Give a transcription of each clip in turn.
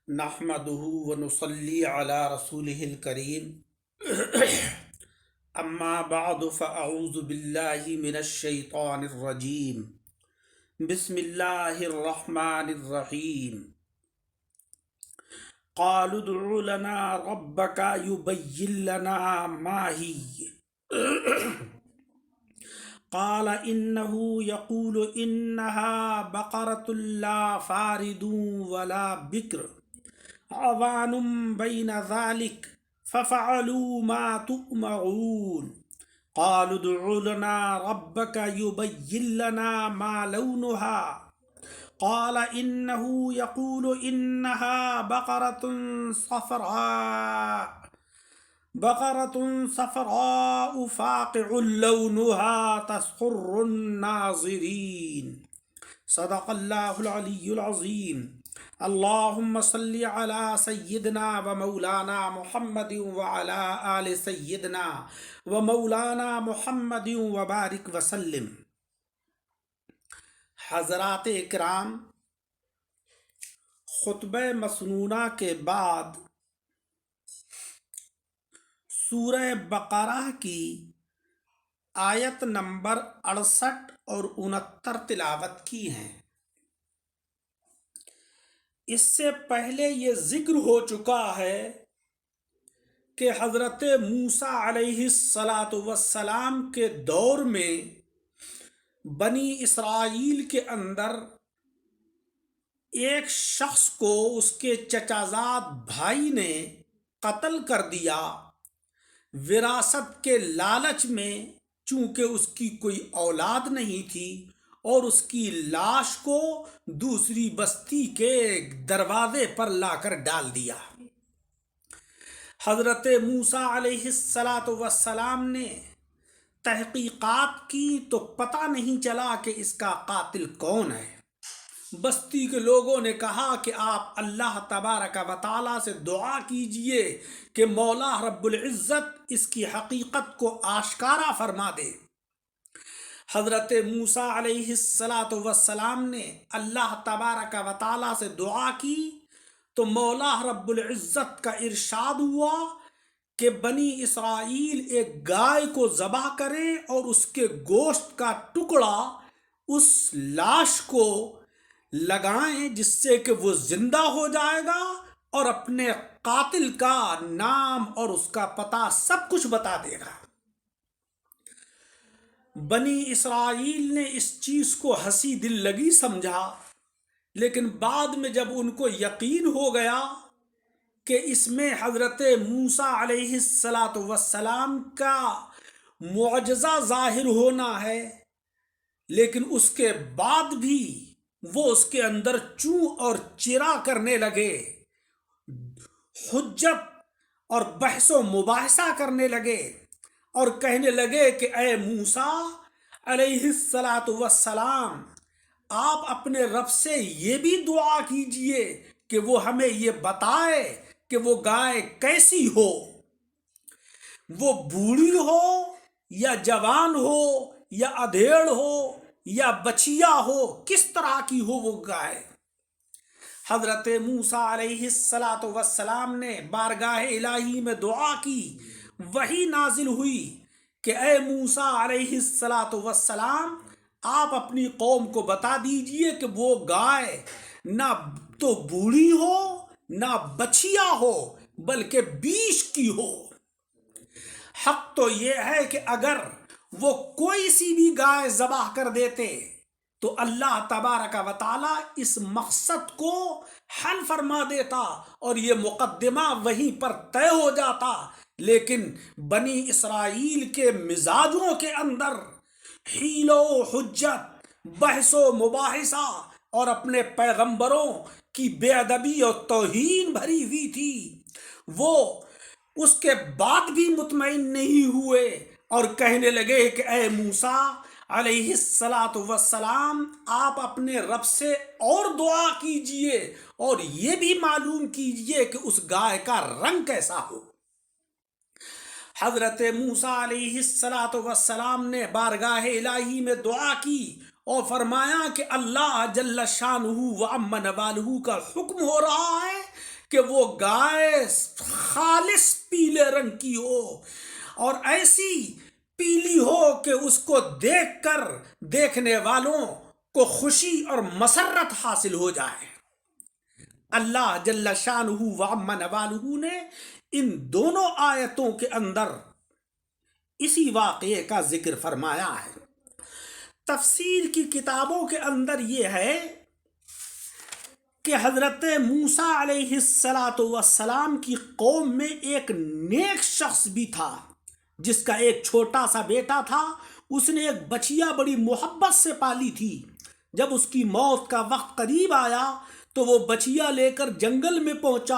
نحمده ونصلي على رسوله الكريم اما بعد فاعوذ باللہ من الشیطان الرجیم بسم اللہ الرحمن الرحیم قالوا ادع لنا ربك يبين لنا ما هي قال انه يقول انها بقرة لا فارض ولا بكر عوان بين ذلك ففعلوا ما تؤمرون قالوا ادع لنا ربك يبين لنا ما لونها قال إنه يقول إنها بقرة صفراء فاقع لونها تسر الناظرين صدق الله العلي العظيم اللهم صل على سيدنا ومولانا محمد وعلى آل سيدنا ومولانا محمد وبارك وسلم۔ حضرات اکرام، خطبہ مسنونہ کے بعد سورہ بقرہ کی آیت نمبر 68 اور 69 تلاوت کی ہیں۔ اس سے پہلے یہ ذکر ہو چکا ہے کہ حضرت موسیٰ علیہ السلام کے دور میں بنی اسرائیل کے اندر ایک شخص کو اس کے چچازاد بھائی نے قتل کر دیا، وراثت کے لالچ میں، چونکہ اس کی کوئی اولاد نہیں تھی، اور اس کی لاش کو دوسری بستی کے دروازے پر لا کر ڈال دیا۔ حضرت موسیٰ علیہ السلام نے تحقیقات کی تو پتہ نہیں چلا کہ اس کا قاتل کون ہے۔ بستی کے لوگوں نے کہا کہ آپ اللہ تبارک و تعالیٰ سے دعا کیجئے کہ مولا رب العزت اس کی حقیقت کو آشکارا فرما دے۔ حضرت موسیٰ علیہ السلام نے اللہ تبارک و تعالیٰ سے دعا کی تو مولا رب العزت کا ارشاد ہوا کہ بنی اسرائیل ایک گائے کو ذبح کرے اور اس کے گوشت کا ٹکڑا اس لاش کو لگائیں، جس سے کہ وہ زندہ ہو جائے گا اور اپنے قاتل کا نام اور اس کا پتہ سب کچھ بتا دے گا۔ بنی اسرائیل نے اس چیز کو ہنسی دل لگی سمجھا، لیکن بعد میں جب ان کو یقین ہو گیا کہ اس میں حضرت موسیٰ علیہ السلام کا معجزہ ظاہر ہونا ہے، لیکن اس کے بعد بھی وہ اس کے اندر چوں اور چرا کرنے لگے، حجت اور بحث و مباحثہ کرنے لگے اور کہنے لگے کہ اے موسیٰ علیہ السلام، آپ اپنے رب سے یہ بھی دعا کیجئے کہ وہ ہمیں یہ بتائے کہ وہ گائے کیسی ہو، وہ بوڑھی ہو یا جوان ہو یا ادھیڑ ہو یا بچیا ہو، کس طرح کی ہو وہ گائے۔ حضرت موسیٰ علیہ السلام نے بارگاہ الہی میں دعا کی، وحی نازل ہوئی کہ اے موسیٰ علیہ السلام، آپ اپنی قوم کو بتا دیجئے کہ وہ گائے نہ تو بوڑھی ہو نہ بچیا ہو بلکہ بیش کی ہو۔ حق تو یہ ہے کہ اگر وہ کوئی سی بھی گائے ذبح کر دیتے تو اللہ تبارک و تعالیٰ اس مقصد کو حل فرما دیتا اور یہ مقدمہ وہیں پر طے ہو جاتا، لیکن بنی اسرائیل کے مزاجوں کے اندر حیل و حجت، بحث و مباحثہ اور اپنے پیغمبروں کی بے ادبی اور توہین بھری ہوئی تھی۔ وہ اس کے بعد بھی مطمئن نہیں ہوئے اور کہنے لگے کہ اے موسیٰ علیہ السلام، آپ اپنے رب سے اور دعا کیجئے اور یہ بھی معلوم کیجئے کہ اس گائے کا رنگ کیسا ہو۔ حضرت موسیٰ علیہ السلام نے بارگاہ الہی میں دعا کی اور فرمایا کہ اللہ جل شانہ و عم نوالہ کا حکم ہو رہا ہے کہ وہ گائے خالص پیلے رنگ کی ہو اور ایسی پیلی ہو کہ اس کو دیکھ کر دیکھنے والوں کو خوشی اور مسرت حاصل ہو جائے۔ اللہ جل شانہ و عم نوالہ نے ان دونوں آیتوں کے اندر اسی واقعے کا ذکر فرمایا ہے۔ تفسیر کی کتابوں کے اندر یہ ہے کہ حضرت موسیٰ علیہ السلام کی قوم میں ایک نیک شخص بھی تھا جس کا ایک چھوٹا سا بیٹا تھا۔ اس نے ایک بچیا بڑی محبت سے پالی تھی۔ جب اس کی موت کا وقت قریب آیا تو وہ بچیا لے کر جنگل میں پہنچا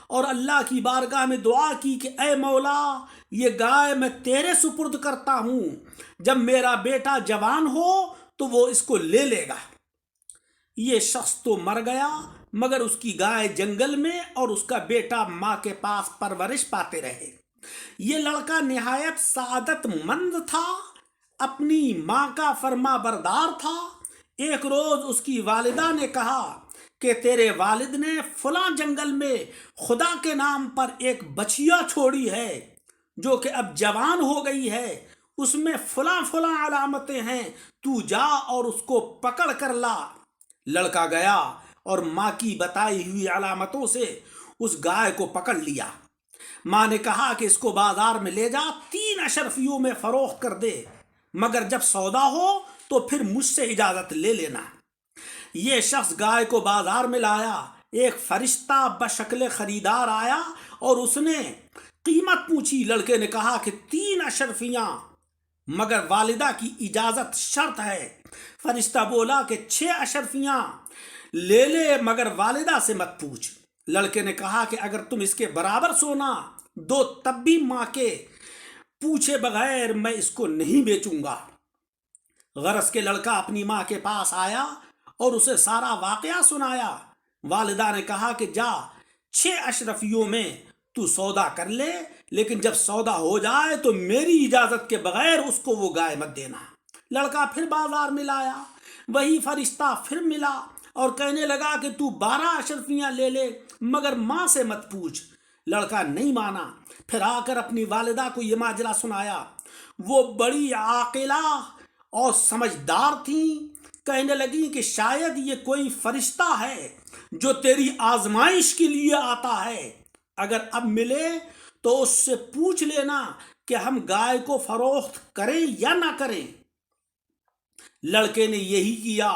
اور اللہ کی بارگاہ میں دعا کی کہ اے مولا، یہ گائے میں تیرے سپرد کرتا ہوں، جب میرا بیٹا جوان ہو تو وہ اس کو لے لے گا۔ یہ شخص تو مر گیا مگر اس کی گائے جنگل میں اور اس کا بیٹا ماں کے پاس پرورش پاتے رہے۔ یہ لڑکا نہایت سعادت مند تھا، اپنی ماں کا فرما بردار تھا۔ ایک روز اس کی والدہ نے کہا کہ تیرے والد نے فلاں جنگل میں خدا کے نام پر ایک بچیا چھوڑی ہے جو کہ اب جوان ہو گئی ہے، اس میں فلاں فلاں علامتیں ہیں، تو جا اور اس کو پکڑ کر لا۔ لڑکا گیا اور ماں کی بتائی ہوئی علامتوں سے اس گائے کو پکڑ لیا۔ ماں نے کہا کہ اس کو بازار میں لے جا، 3 اشرفیوں میں فروخت کر دے، مگر جب سودا ہو تو پھر مجھ سے اجازت لے لینا۔ یہ شخص گائے کو بازار میں لایا۔ ایک فرشتہ بشکل خریدار آیا اور اس نے قیمت پوچھی۔ لڑکے نے کہا کہ 3 اشرفیاں، مگر والدہ کی اجازت شرط ہے۔ فرشتہ بولا کہ 6 اشرفیاں لے لے مگر والدہ سے مت پوچھ۔ لڑکے نے کہا کہ اگر تم اس کے برابر سونا دو تب بھی ماں کے پوچھے بغیر میں اس کو نہیں بیچوں گا۔ غرض کے لڑکا اپنی ماں کے پاس آیا اور اسے سارا واقعہ سنایا۔ والدہ نے کہا کہ جا 6 اشرفیوں میں تو سودا کر لے، لیکن جب سودا ہو جائے تو میری اجازت کے بغیر اس کو وہ گائے مت دینا۔ لڑکا پھر بازار میں لایا، وہی فرشتہ پھر ملا اور کہنے لگا کہ تو 12 اشرفیاں لے لے مگر ماں سے مت پوچھ۔ لڑکا نہیں مانا۔ پھر آ کر اپنی والدہ کو یہ ماجرا سنایا۔ وہ بڑی عاقلہ اور سمجھدار تھیں، کہنے لگی کہ شاید یہ کوئی فرشتہ ہے جو تیری آزمائش کے لیے آتا ہے، اگر اب ملے تو اس سے پوچھ لینا کہ ہم گائے کو فروخت کریں یا نہ کریں۔ لڑکے نے یہی کیا۔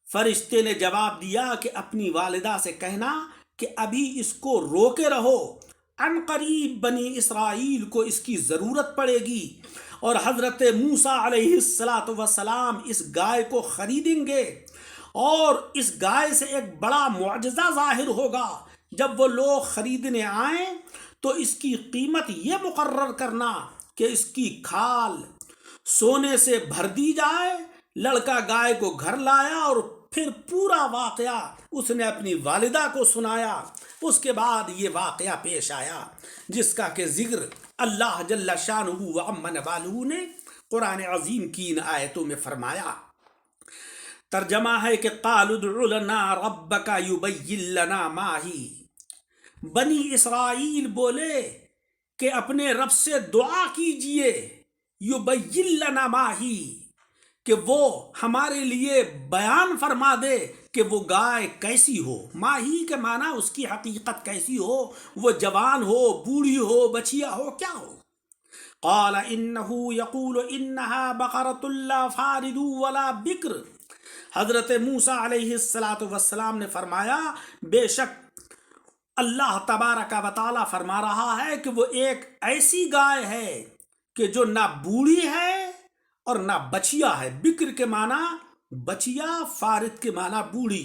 فرشتے نے جواب دیا کہ اپنی والدہ سے کہنا کہ ابھی اس کو روکے رہو، عن قریب بنی اسرائیل کو اس کی ضرورت پڑے گی اور حضرت موسیٰ علیہ السلام اس گائے کو خریدیں گے اور اس گائے سے ایک بڑا معجزہ ظاہر ہوگا۔ جب وہ لوگ خریدنے آئیں تو اس کی قیمت یہ مقرر کرنا کہ اس کی کھال سونے سے بھر دی جائے۔ لڑکا گائے کو گھر لایا اور پھر پورا واقعہ اس نے اپنی والدہ کو سنایا۔ اس کے بعد یہ واقعہ پیش آیا جس کا کہ ذکر اللہ جل شانہ و عم نوالہ نے قرآن عظیم کی ان آیتوں میں فرمایا۔ ترجمہ ہے کہ قالوا ادع لنا ربک یبین لنا ما ہی۔ بنی اسرائیل بولے کہ اپنے رب سے دعا کیجئے، یبین لنا ما ہی، کہ وہ ہمارے لیے بیان فرما دے کہ وہ گائے کیسی ہو۔ ماہی کے معنی اس کی حقیقت کیسی ہو، وہ جوان ہو، بوڑھی ہو، بچیا ہو، کیا ہو۔ قال انه يقول انها بقرة لا فارض ولا بکر۔ حضرت موسیٰ علیہ السلام نے فرمایا بے شک اللہ تبارک و تعالی فرما رہا ہے کہ وہ ایک ایسی گائے ہے کہ جو نہ بوڑھی ہے اور نہ بچیا ہے۔ بکر کے معنی بچیا، فارد کے معنی بوڑھی،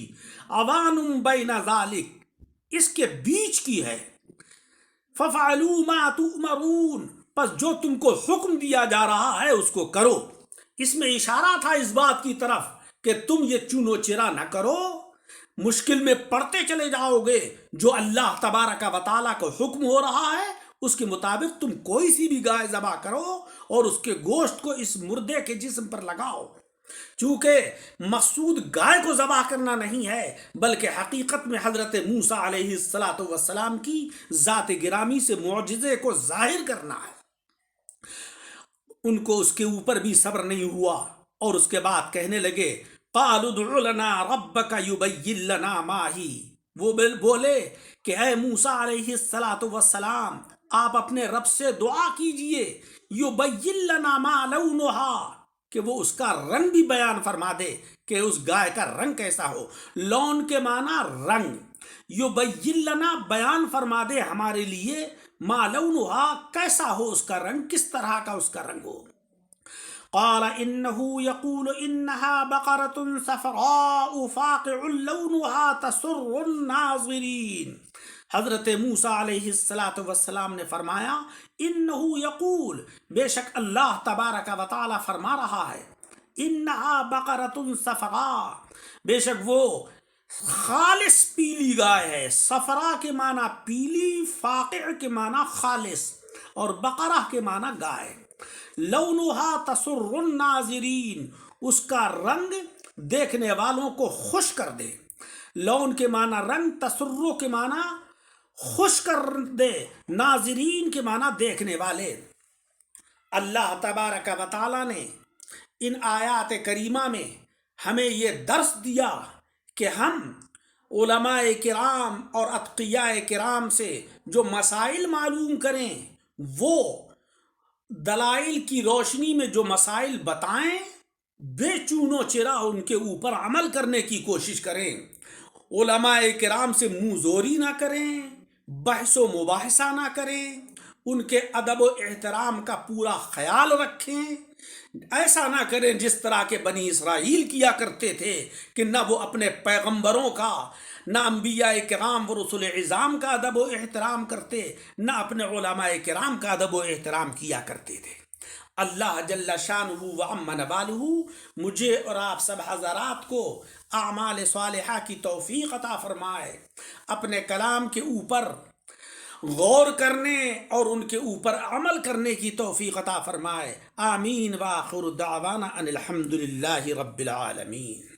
عوان بین ذالک اس کے بیچ کی ہے۔ ففعلوا ما تؤمرون، پس جو تم کو حکم دیا جا رہا ہے اس کو کرو۔ اس میں اشارہ تھا اس بات کی طرف کہ تم یہ چونو چرا نہ کرو، مشکل میں پڑتے چلے جاؤ گے۔ جو اللہ تبارک و تعالیٰ کا حکم ہو رہا ہے اس کے مطابق تم کوئی سی بھی گائے ذبح کرو اور اس کے گوشت کو اس مردے کے جسم پر لگاؤ۔ چونکہ مقصود گائے کو ذبح کرنا نہیں ہے، بلکہ حقیقت میں حضرت موسیٰ علیہ السلام کی ذات گرامی سے معجزے کو ظاہر کرنا ہے۔ ان کو اس کے اوپر بھی صبر نہیں ہوا، اور اس کے بعد کہنے لگے قالوا ادع لنا ربک یبین لنا ما ہی، وہ بولے کہ اے موسیٰ علیہ السلام، آپ اپنے رب سے دعا کیجئے، یبین لنا ما لونہا، کہ وہ اس کا رنگ بھی بیان فرما دے کہ اس گائے کا رنگ کیسا ہو۔ لون کے معنی رنگ، یبین لنا بیان فرما دے ہمارے لیے، ما لونہا کیسا ہو اس کا رنگ، کس طرح کا اس کا رنگ ہو۔ قال انه يقول انها بقرة صفراء فاقع لونها تسر الناظرین۔ حضرت موسیٰ علیہ السلام نے فرمایا انه یقول، بے شک اللہ تبارک و تعالی فرما رہا ہے، انها بقرة صفراء، بے شک وہ خالص پیلی گائے ہے۔ صفرا کے معنی پیلی، فاقع کے معنی خالص، اور بقرہ کے معنی گائے۔ لونہا تسر الناظرین، اس کا رنگ دیکھنے والوں کو خوش کر دے۔ لون کے معنی رنگ، تسرو کے معنی خوش کر دے، ناظرین کے معنی دیکھنے والے۔ اللہ تبارک و تعالی نے ان آیات کریمہ میں ہمیں یہ درس دیا کہ ہم علماء کرام اور اتقیاء کرام سے جو مسائل معلوم کریں، وہ دلائل کی روشنی میں جو مسائل بتائیں، بے چون و چرا ان کے اوپر عمل کرنے کی کوشش کریں۔ علماء کرام سے منہ زوری نہ کریں، بحث و مباحثہ نہ کریں، ان کے ادب و احترام کا پورا خیال رکھیں۔ ایسا نہ کریں جس طرح کے بنی اسرائیل کیا کرتے تھے کہ نہ وہ اپنے پیغمبروں کا، نہ انبیاء کرام و رسول عظام کا ادب و احترام کرتے، نہ اپنے علماء کرام کا ادب و احترام کیا کرتے تھے۔ اللہ جل شانہ و عم نوالہ مجھے اور آپ سب حضرات کو اعمال صالحہ کی توفیق عطا فرمائے، اپنے کلام کے اوپر غور کرنے اور ان کے اوپر عمل کرنے کی توفیق عطا فرمائے۔ آمین۔ وآخر دعوانا ان الحمد للہ رب العالمین۔